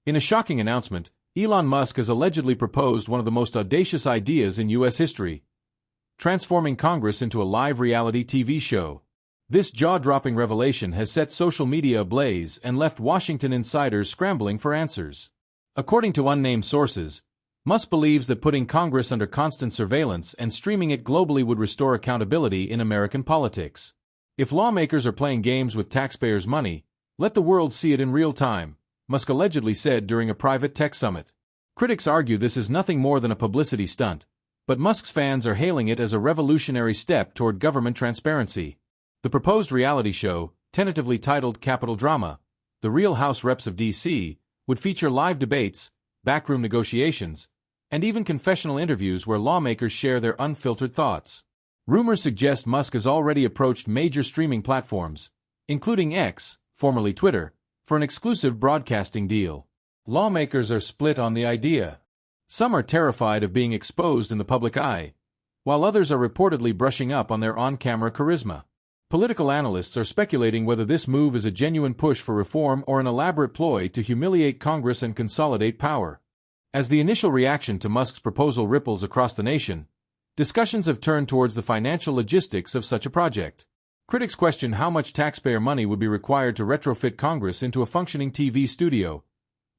In a shocking announcement, Elon Musk has allegedly proposed one of the most audacious ideas in U.S. history: transforming Congress into a live reality TV show. This jaw-dropping revelation has set social media ablaze and left Washington insiders scrambling for answers. According to unnamed sources, Musk believes that putting Congress under constant surveillance and streaming it globally would restore accountability in American politics. If lawmakers are playing games with taxpayers' money, let the world see it in real time, Musk allegedly said during a private tech summit. Critics argue this is nothing more than a publicity stunt, but Musk's fans are hailing it as a revolutionary step toward government transparency. The proposed reality show, tentatively titled Capitol Drama, The Real House Reps of D.C., would feature live debates, backroom negotiations, and even confessional interviews where lawmakers share their unfiltered thoughts. Rumors suggest Musk has already approached major streaming platforms, including X, formerly Twitter, for an exclusive broadcasting deal. Lawmakers are split on the idea. Some are terrified of being exposed in the public eye, while others are reportedly brushing up on their on-camera charisma. Political analysts are speculating whether this move is a genuine push for reform or an elaborate ploy to humiliate Congress and consolidate power. As the initial reaction to Musk's proposal ripples across the nation, discussions have turned towards the financial logistics of such a project. Critics question how much taxpayer money would be required to retrofit Congress into a functioning TV studio,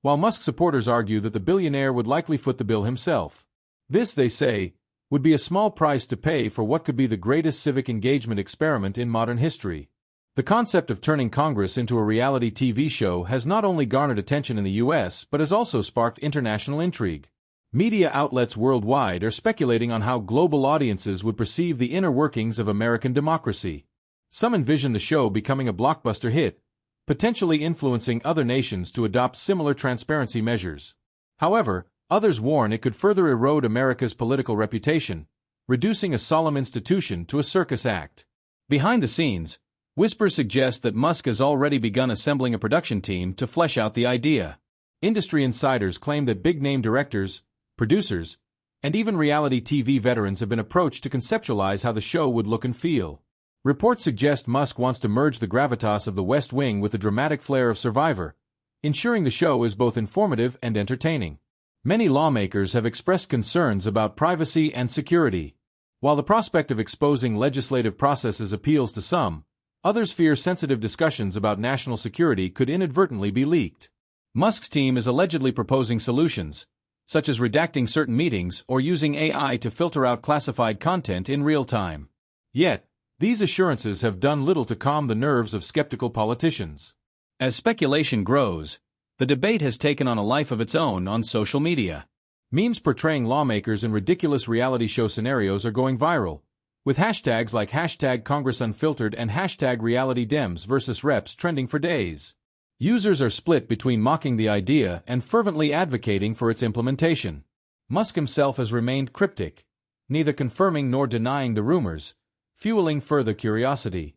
while Musk supporters argue that the billionaire would likely foot the bill himself. This, they say, would be a small price to pay for what could be the greatest civic engagement experiment in modern history. The concept of turning Congress into a reality TV show has not only garnered attention in the U.S. but has also sparked international intrigue. Media outlets worldwide are speculating on how global audiences would perceive the inner workings of American democracy. Some envision the show becoming a blockbuster hit, potentially influencing other nations to adopt similar transparency measures. However, others warn it could further erode America's political reputation, reducing a solemn institution to a circus act. Behind the scenes, whispers suggest that Musk has already begun assembling a production team to flesh out the idea. Industry insiders claim that big-name directors, producers, and even reality TV veterans have been approached to conceptualize how the show would look and feel. Reports suggest Musk wants to merge the gravitas of The West Wing with the dramatic flair of Survivor, ensuring the show is both informative and entertaining. Many lawmakers have expressed concerns about privacy and security. While the prospect of exposing legislative processes appeals to some, others fear sensitive discussions about national security could inadvertently be leaked. Musk's team is allegedly proposing solutions, such as redacting certain meetings or using AI to filter out classified content in real time. Yet, these assurances have done little to calm the nerves of skeptical politicians. As speculation grows, the debate has taken on a life of its own on social media. Memes portraying lawmakers in ridiculous reality show scenarios are going viral, with hashtags like #CongressUnfiltered and #RealityDems versus Reps trending for days. Users are split between mocking the idea and fervently advocating for its implementation. Musk himself has remained cryptic, neither confirming nor denying the rumors, fueling further curiosity.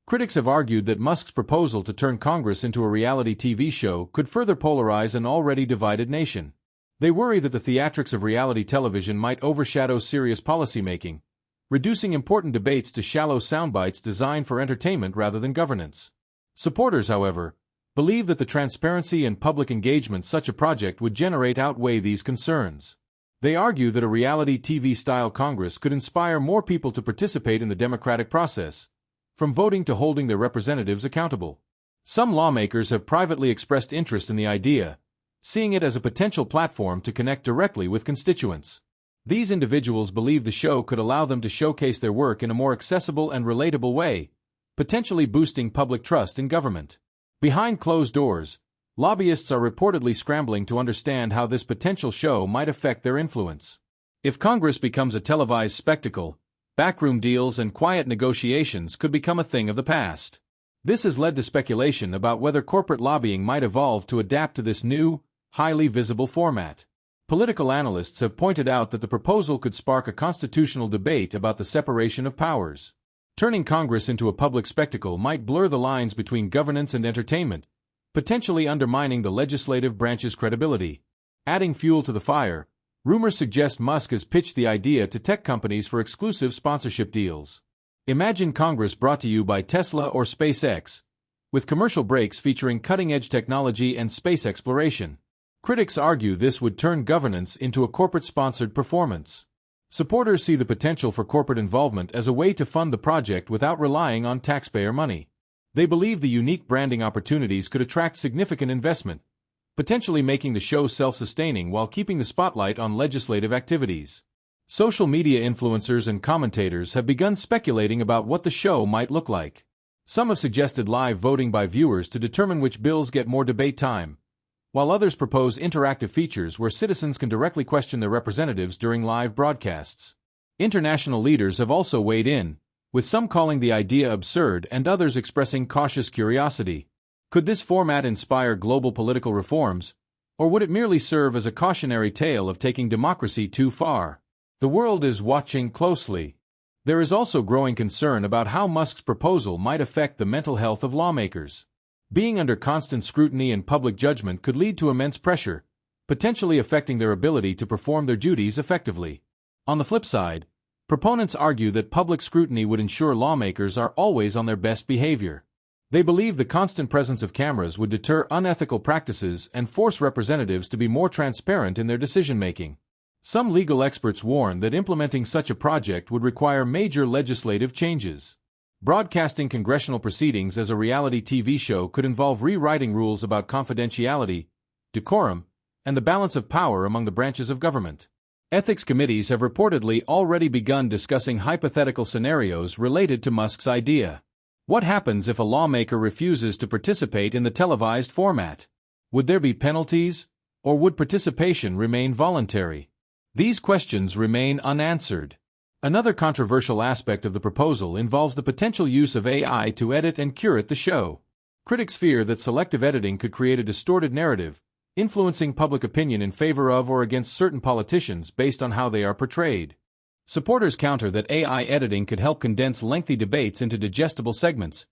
Critics have argued that Musk's proposal to turn Congress into a reality TV show could further polarize an already divided nation. They worry that the theatrics of reality television might overshadow serious policymaking, reducing important debates to shallow soundbites designed for entertainment rather than governance. Supporters, however, believe that the transparency and public engagement such a project would generate outweigh these concerns. They argue that a reality TV-style Congress could inspire more people to participate in the democratic process, from voting to holding their representatives accountable. Some lawmakers have privately expressed interest in the idea, seeing it as a potential platform to connect directly with constituents. These individuals believe the show could allow them to showcase their work in a more accessible and relatable way, potentially boosting public trust in government. Behind closed doors, lobbyists are reportedly scrambling to understand how this potential show might affect their influence. If Congress becomes a televised spectacle, backroom deals and quiet negotiations could become a thing of the past. This has led to speculation about whether corporate lobbying might evolve to adapt to this new, highly visible format. Political analysts have pointed out that the proposal could spark a constitutional debate about the separation of powers. Turning Congress into a public spectacle might blur the lines between governance and entertainment, potentially undermining the legislative branch's credibility. Adding fuel to the fire, rumors suggest Musk has pitched the idea to tech companies for exclusive sponsorship deals. Imagine Congress brought to you by Tesla or SpaceX, with commercial breaks featuring cutting-edge technology and space exploration. Critics argue this would turn governance into a corporate-sponsored performance. Supporters see the potential for corporate involvement as a way to fund the project without relying on taxpayer money. They believe the unique branding opportunities could attract significant investment, potentially making the show self-sustaining while keeping the spotlight on legislative activities. Social media influencers and commentators have begun speculating about what the show might look like. Some have suggested live voting by viewers to determine which bills get more debate time, while others propose interactive features where citizens can directly question their representatives during live broadcasts. International leaders have also weighed in, with some calling the idea absurd and others expressing cautious curiosity. Could this format inspire global political reforms, or would it merely serve as a cautionary tale of taking democracy too far? The world is watching closely. There is also growing concern about how Musk's proposal might affect the mental health of lawmakers. Being under constant scrutiny and public judgment could lead to immense pressure, potentially affecting their ability to perform their duties effectively. On the flip side, proponents argue that public scrutiny would ensure lawmakers are always on their best behavior. They believe the constant presence of cameras would deter unethical practices and force representatives to be more transparent in their decision-making. Some legal experts warn that implementing such a project would require major legislative changes. Broadcasting congressional proceedings as a reality TV show could involve rewriting rules about confidentiality, decorum, and the balance of power among the branches of government. Ethics committees have reportedly already begun discussing hypothetical scenarios related to Musk's idea. What happens if a lawmaker refuses to participate in the televised format? Would there be penalties, or would participation remain voluntary? These questions remain unanswered. Another controversial aspect of the proposal involves the potential use of AI to edit and curate the show. Critics fear that selective editing could create a distorted narrative, influencing public opinion in favor of or against certain politicians based on how they are portrayed. Supporters counter that AI editing could help condense lengthy debates into digestible segments,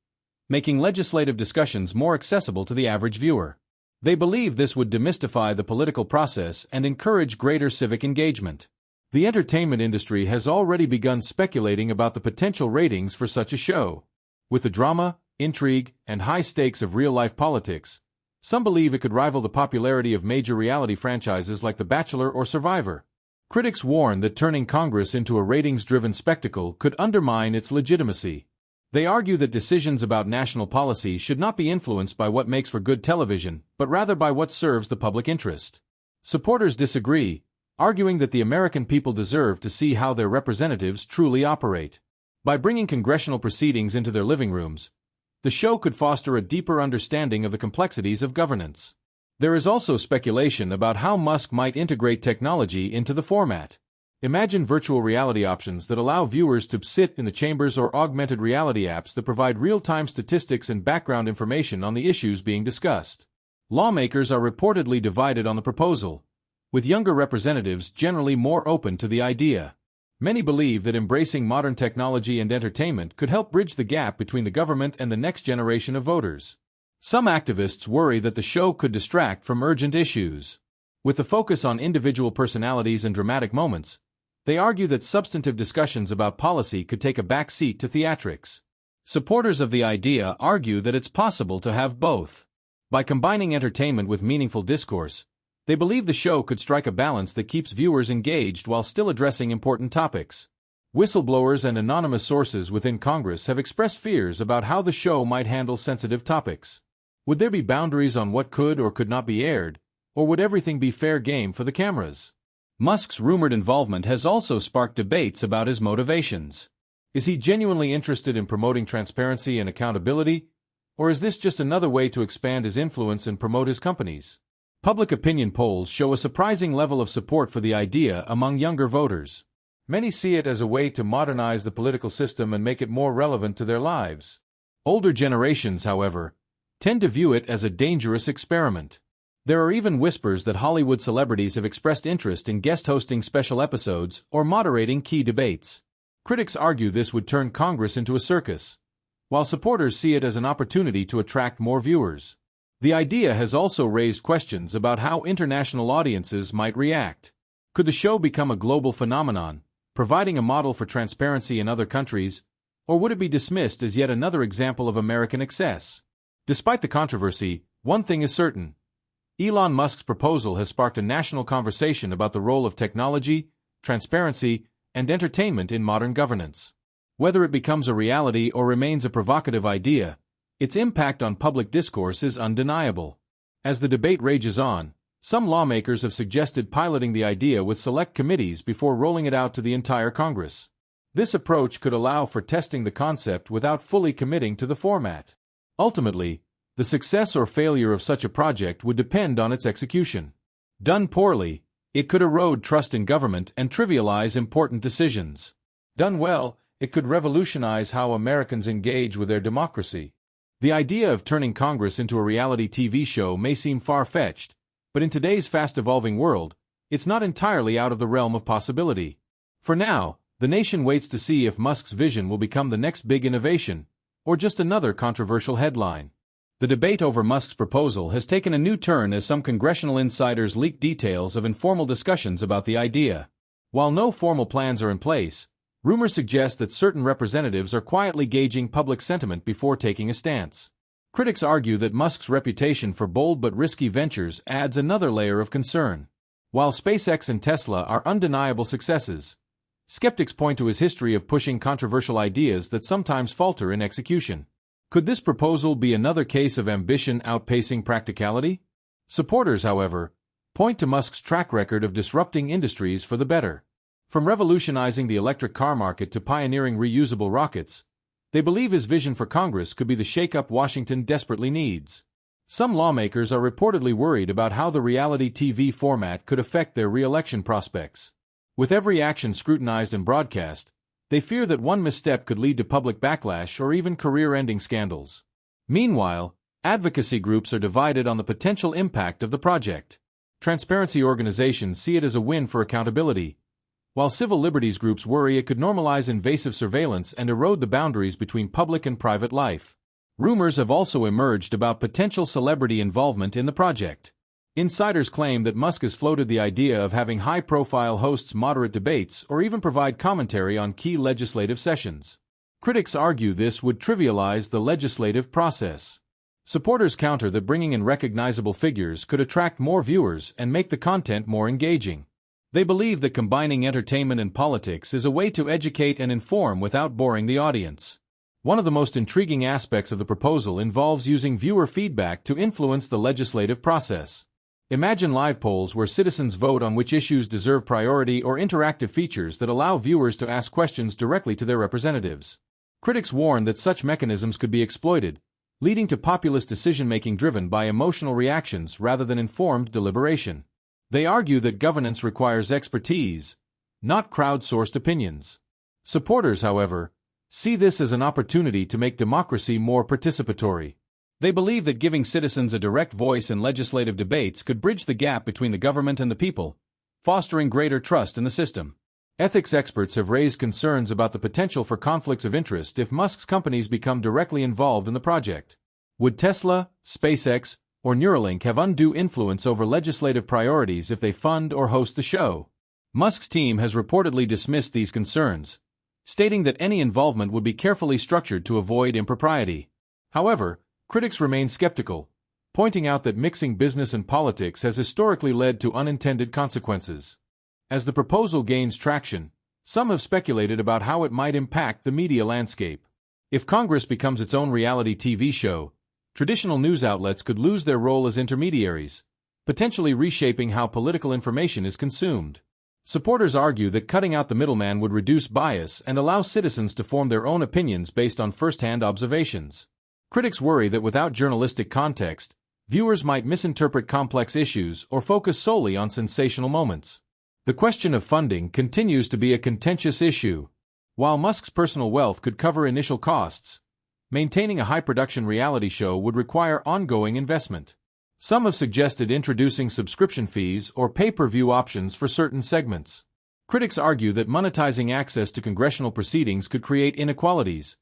making legislative discussions more accessible to the average viewer. They believe this would demystify the political process and encourage greater civic engagement. The entertainment industry has already begun speculating about the potential ratings for such a show. With the drama, intrigue, and high stakes of real-life politics, some believe it could rival the popularity of major reality franchises like The Bachelor or Survivor. Critics warn that turning Congress into a ratings-driven spectacle could undermine its legitimacy. They argue that decisions about national policy should not be influenced by what makes for good television, but rather by what serves the public interest. Supporters disagree, arguing that the American people deserve to see how their representatives truly operate. By bringing congressional proceedings into their living rooms, the show could foster a deeper understanding of the complexities of governance. There is also speculation about how Musk might integrate technology into the format. Imagine virtual reality options that allow viewers to sit in the chambers or augmented reality apps that provide real-time statistics and background information on the issues being discussed. Lawmakers are reportedly divided on the proposal, with younger representatives generally more open to the idea. Many believe that embracing modern technology and entertainment could help bridge the gap between the government and the next generation of voters. Some activists worry that the show could distract from urgent issues. With the focus on individual personalities and dramatic moments, they argue that substantive discussions about policy could take a back seat to theatrics. Supporters of the idea argue that it's possible to have both. By combining entertainment with meaningful discourse, they believe the show could strike a balance that keeps viewers engaged while still addressing important topics. Whistleblowers and anonymous sources within Congress have expressed fears about how the show might handle sensitive topics. Would there be boundaries on what could or could not be aired, or would everything be fair game for the cameras? Musk's rumored involvement has also sparked debates about his motivations. Is he genuinely interested in promoting transparency and accountability, or is this just another way to expand his influence and promote his companies? Public opinion polls show a surprising level of support for the idea among younger voters. Many see it as a way to modernize the political system and make it more relevant to their lives. Older generations, however, tend to view it as a dangerous experiment. There are even whispers that Hollywood celebrities have expressed interest in guest hosting special episodes or moderating key debates. Critics argue this would turn Congress into a circus, while supporters see it as an opportunity to attract more viewers. The idea has also raised questions about how international audiences might react. Could the show become a global phenomenon, providing a model for transparency in other countries, or would it be dismissed as yet another example of American excess? Despite the controversy, one thing is certain: Elon Musk's proposal has sparked a national conversation about the role of technology, transparency, and entertainment in modern governance. Whether it becomes a reality or remains a provocative idea, its impact on public discourse is undeniable. As the debate rages on, some lawmakers have suggested piloting the idea with select committees before rolling it out to the entire Congress. This approach could allow for testing the concept without fully committing to the format. Ultimately, the success or failure of such a project would depend on its execution. Done poorly, it could erode trust in government and trivialize important decisions. Done well, it could revolutionize how Americans engage with their democracy. The idea of turning Congress into a reality TV show may seem far-fetched, but in today's fast-evolving world, it's not entirely out of the realm of possibility. For now, the nation waits to see if Musk's vision will become the next big innovation, or just another controversial headline. The debate over Musk's proposal has taken a new turn as some congressional insiders leak details of informal discussions about the idea. While no formal plans are in place, rumors suggest that certain representatives are quietly gauging public sentiment before taking a stance. Critics argue that Musk's reputation for bold but risky ventures adds another layer of concern. While SpaceX and Tesla are undeniable successes, skeptics point to his history of pushing controversial ideas that sometimes falter in execution. Could this proposal be another case of ambition outpacing practicality? Supporters, however, point to Musk's track record of disrupting industries for the better. From revolutionizing the electric car market to pioneering reusable rockets, they believe his vision for Congress could be the shake-up Washington desperately needs. Some lawmakers are reportedly worried about how the reality TV format could affect their re-election prospects. With every action scrutinized and broadcast, they fear that one misstep could lead to public backlash or even career-ending scandals. Meanwhile, advocacy groups are divided on the potential impact of the project. Transparency organizations see it as a win for accountability, while civil liberties groups worry it could normalize invasive surveillance and erode the boundaries between public and private life. Rumors have also emerged about potential celebrity involvement in the project. Insiders claim that Musk has floated the idea of having high-profile hosts moderate debates or even provide commentary on key legislative sessions. Critics argue this would trivialize the legislative process. Supporters counter that bringing in recognizable figures could attract more viewers and make the content more engaging. They believe that combining entertainment and politics is a way to educate and inform without boring the audience. One of the most intriguing aspects of the proposal involves using viewer feedback to influence the legislative process. Imagine live polls where citizens vote on which issues deserve priority or interactive features that allow viewers to ask questions directly to their representatives. Critics warn that such mechanisms could be exploited, leading to populist decision-making driven by emotional reactions rather than informed deliberation. They argue that governance requires expertise, not crowdsourced opinions. Supporters, however, see this as an opportunity to make democracy more participatory. They believe that giving citizens a direct voice in legislative debates could bridge the gap between the government and the people, fostering greater trust in the system. Ethics experts have raised concerns about the potential for conflicts of interest if Musk's companies become directly involved in the project. Would Tesla, SpaceX, or Neuralink have undue influence over legislative priorities if they fund or host the show? Musk's team has reportedly dismissed these concerns, stating that any involvement would be carefully structured to avoid impropriety. However, critics remain skeptical, pointing out that mixing business and politics has historically led to unintended consequences. As the proposal gains traction, some have speculated about how it might impact the media landscape. If Congress becomes its own reality TV show, traditional news outlets could lose their role as intermediaries, potentially reshaping how political information is consumed. Supporters argue that cutting out the middleman would reduce bias and allow citizens to form their own opinions based on first-hand observations. Critics worry that without journalistic context, viewers might misinterpret complex issues or focus solely on sensational moments. The question of funding continues to be a contentious issue. While Musk's personal wealth could cover initial costs, maintaining a high-production reality show would require ongoing investment. Some have suggested introducing subscription fees or pay-per-view options for certain segments. Critics argue that monetizing access to congressional proceedings could create inequalities,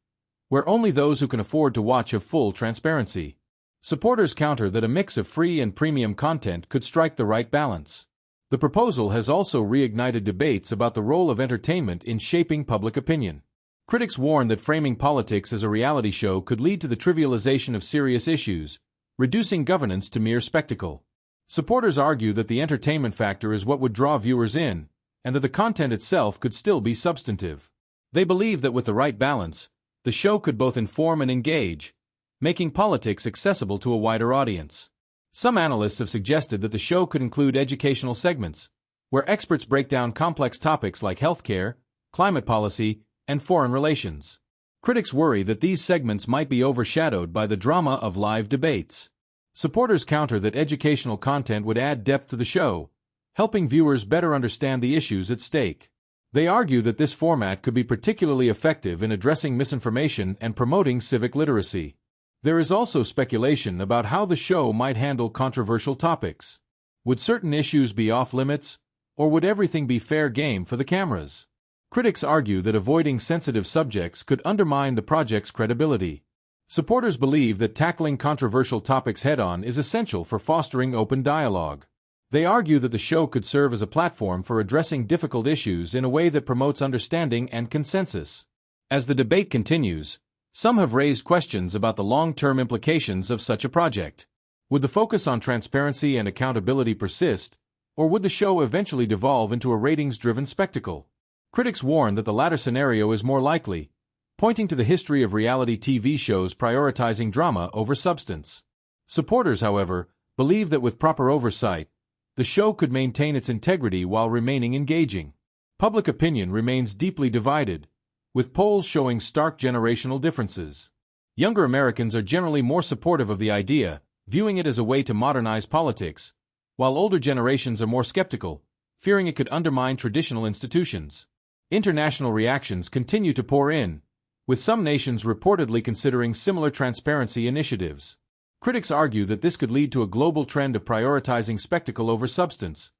where only those who can afford to watch have full transparency. Supporters counter that a mix of free and premium content could strike the right balance. The proposal has also reignited debates about the role of entertainment in shaping public opinion. Critics warn that framing politics as a reality show could lead to the trivialization of serious issues, reducing governance to mere spectacle. Supporters argue that the entertainment factor is what would draw viewers in, and that the content itself could still be substantive. They believe that with the right balance, the show could both inform and engage, making politics accessible to a wider audience. Some analysts have suggested that the show could include educational segments, where experts break down complex topics like healthcare, climate policy, and foreign relations. Critics worry that these segments might be overshadowed by the drama of live debates. Supporters counter that educational content would add depth to the show, helping viewers better understand the issues at stake. They argue that this format could be particularly effective in addressing misinformation and promoting civic literacy. There is also speculation about how the show might handle controversial topics. Would certain issues be off-limits, or would everything be fair game for the cameras? Critics argue that avoiding sensitive subjects could undermine the project's credibility. Supporters believe that tackling controversial topics head-on is essential for fostering open dialogue. They argue that the show could serve as a platform for addressing difficult issues in a way that promotes understanding and consensus. As the debate continues, some have raised questions about the long-term implications of such a project. Would the focus on transparency and accountability persist, or would the show eventually devolve into a ratings-driven spectacle? Critics warn that the latter scenario is more likely, pointing to the history of reality TV shows prioritizing drama over substance. Supporters, however, believe that with proper oversight, the show could maintain its integrity while remaining engaging. Public opinion remains deeply divided, with polls showing stark generational differences. Younger Americans are generally more supportive of the idea, viewing it as a way to modernize politics, while older generations are more skeptical, fearing it could undermine traditional institutions. International reactions continue to pour in, with some nations reportedly considering similar transparency initiatives. Critics argue that this could lead to a global trend of prioritizing spectacle over substance,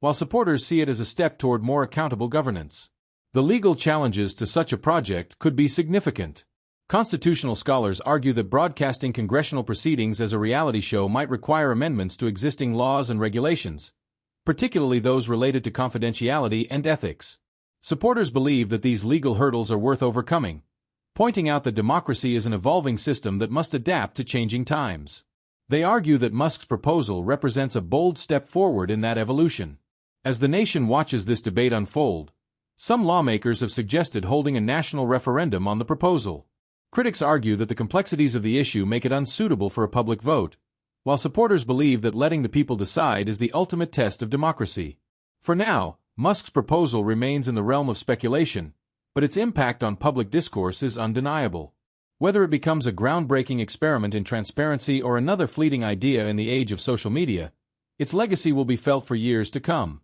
while supporters see it as a step toward more accountable governance. The legal challenges to such a project could be significant. Constitutional scholars argue that broadcasting congressional proceedings as a reality show might require amendments to existing laws and regulations, particularly those related to confidentiality and ethics. Supporters believe that these legal hurdles are worth overcoming, pointing out that democracy is an evolving system that must adapt to changing times. They argue that Musk's proposal represents a bold step forward in that evolution. As the nation watches this debate unfold, some lawmakers have suggested holding a national referendum on the proposal. Critics argue that the complexities of the issue make it unsuitable for a public vote, while supporters believe that letting the people decide is the ultimate test of democracy. For now, Musk's proposal remains in the realm of speculation, but its impact on public discourse is undeniable. Whether it becomes a groundbreaking experiment in transparency or another fleeting idea in the age of social media, its legacy will be felt for years to come.